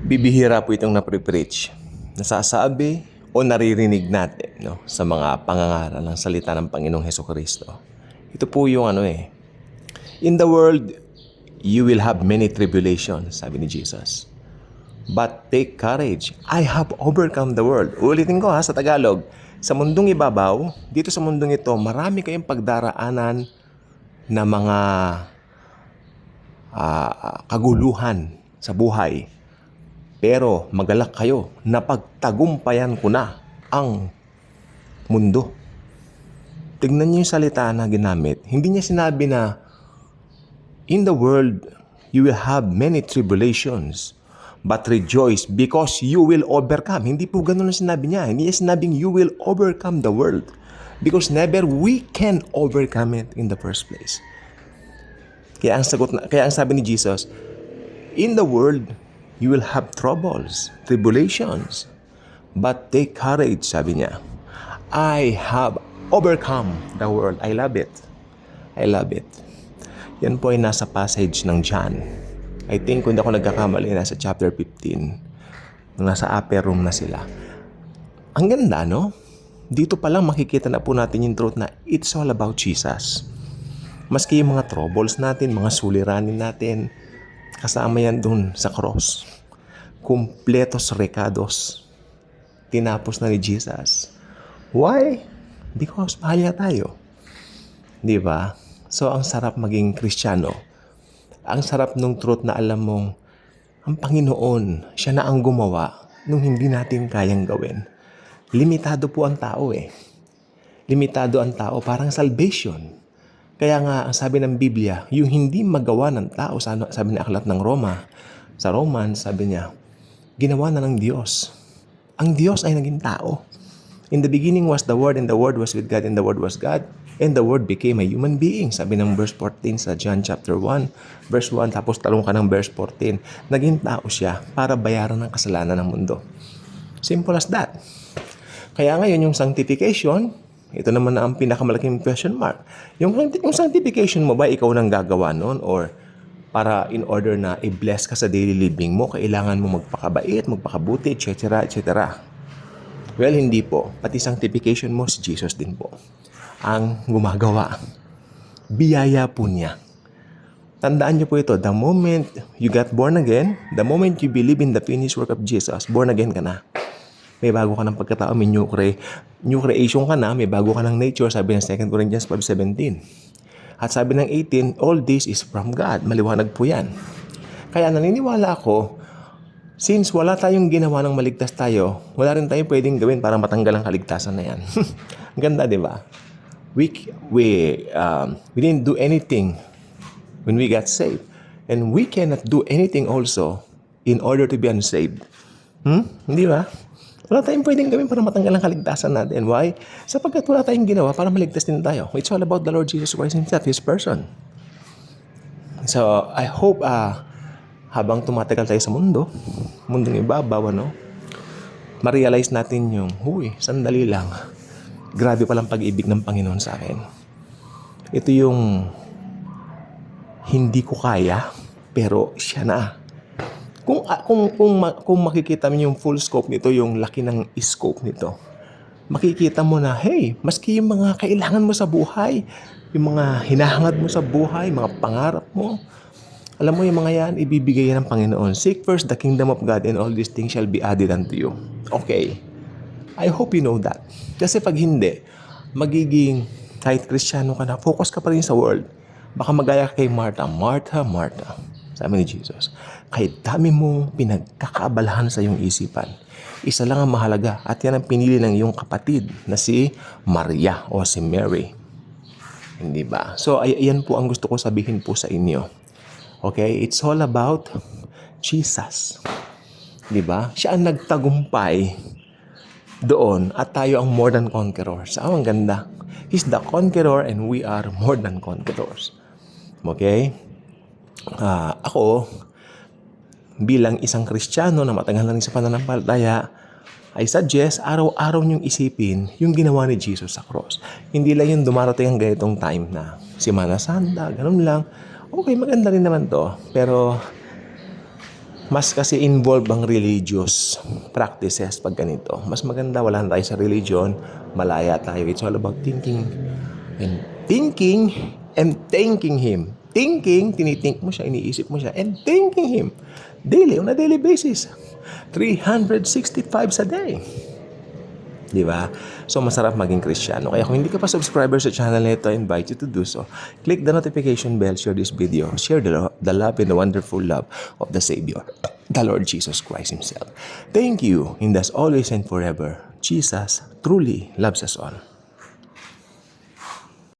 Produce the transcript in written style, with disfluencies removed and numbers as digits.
Bibihira po itong naprepreach, nasasabi o naririnig natin sa mga pangangaral ng salita ng Panginoong Hesukristo. Ito po yung in the world, you will have many tribulations, sabi ni Jesus. But take courage, I have overcome the world. Ulitin ko sa Tagalog, sa mundong ibabaw, dito sa mundong ito, marami kayong pagdaraanan na mga kaguluhan sa buhay. Pero magalak kayo, napagtagumpayan ko na ang mundo. Tignan niyo yung salita na ginamit. Hindi niya sinabi na, in the world, you will have many tribulations, but rejoice because you will overcome. Hindi po ganun ang sinabi niya. Hindi niya sinabing you will overcome the world. Because never we can overcome it in the first place. Kaya ang sabi ni Jesus, in the world, you will have troubles, tribulations. But take courage, sabi niya. I have overcome the world. I love it. I love it. Yan po ay nasa passage ng John. I think kung hindi ako nagkakamali, nasa chapter 15. Nasa upper room na sila. Ang ganda, no? Dito pa lang makikita na po natin yung truth na it's all about Jesus. Maski yung mga troubles natin, mga suliranin natin, kasama yan dun sa cross. Kumpletos recados. Tinapos na ni Jesus. Why? Because mahal niya tayo. Di ba? So, ang sarap maging Kristiyano. Ang sarap nung truth na alam mong ang Panginoon, siya na ang gumawa nung hindi natin kayang gawin. Limitado po ang tao Limitado ang tao, parang salvation. Kaya nga, ang sabi ng Biblia, yung hindi magawa ng tao, sabi ng aklat ng Roma, sa Romans, sabi niya, ginawa na ng Diyos. Ang Diyos ay naging tao. In the beginning was the Word, and the Word was with God, and the Word was God, and the Word became a human being. Sabi ng verse 14 sa John chapter 1, verse 1, tapos talong ka ng verse 14. Naging tao siya para bayaran ng kasalanan ng mundo. Simple as that. Kaya ngayon yung sanctification, ito naman na ang pinakamalaking question mark. Yung sanctification mo ba, ikaw nang gagawa nun? Or para in order na i-bless ka sa daily living mo, kailangan mo magpakabait, magpakabuti, etc., etc. Well, hindi po. Pati sanctification mo, si Jesus din po ang gumagawa. Biyaya po niya. Tandaan niyo po ito, the moment you got born again, the moment you believe in the finished work of Jesus, born again ka na. May bago ka ng pagkatao, may new creation ka na, may bago ka ng nature, sabi ng 2 Corinthians 5:17. At sabi ng 18, all this is from God. Maliwanag po yan. Kaya naniniwala ako, since wala tayong ginawa ng maligtas tayo, wala rin tayong pwedeng gawin para matanggal ang kaligtasan na yan. Ganda, di ba? We didn't do anything when we got saved. And we cannot do anything also in order to be unsaved. Hindi ba? Wala tayong pwedeng gawin para matanggal ang kaligtasan natin. Why? Sapagkat wala tayong ginawa para maligtas din tayo. It's all about the Lord Jesus Christ Himself, His person. So, I hope habang tumatagal tayo sa mundong ibabaw, ma-realize natin yung, sandali lang. Grabe palang pag-ibig ng Panginoon sa akin. Ito yung hindi ko kaya, pero siya na. Kung makikita mo yung full scope nito, yung laki ng scope nito, makikita mo na, hey, maski yung mga kailangan mo sa buhay, yung mga hinahangad mo sa buhay, mga pangarap mo, alam mo yung mga yan, ibibigay yan ng Panginoon. Seek first the kingdom of God and all these things shall be added unto you. Okay. I hope you know that. Kasi pag hindi, magiging kahit Kristiyano ka na, focus ka pa rin sa world. Baka magaya kay Martha. Martha, Martha. Sabi ni Jesus, kahit dami mong pinagkakaabalahan sa iyong isipan, isa lang ang mahalaga at yan ang pinili ng iyong kapatid na si Maria o si Mary. Hindi ba? So, ayan po ang gusto ko sabihin po sa inyo. Okay? It's all about Jesus. Di ba? Siya ang nagtagumpay doon at tayo ang more than conquerors. Ang ganda. He's the conqueror and we are more than conquerors. Okay? Ako, bilang isang Kristiyano na matagal na rin sa pananampalataya, I suggest araw-araw niyong isipin yung ginawa ni Jesus sa cross. Hindi lang yung dumarating ang ganitong time na Semana Santa, ganun lang. Okay, maganda rin naman to. Pero Mas kasi involved ang religious practices pag ganito. Mas maganda wala na tayo sa religion, malaya tayo. It's all about thinking and thanking Him. Thinking, tinithink mo siya, iniisip mo siya, and thanking Him. Daily, on a daily basis. 365 a day. Di ba? So, masarap maging Kristiyano. Kaya kung hindi ka pa subscriber sa channel nito, I invite you to do so. Click the notification bell, share this video, share the love and the wonderful love of the Savior, the Lord Jesus Christ Himself. Thank you, and as always and forever, Jesus truly loves us all.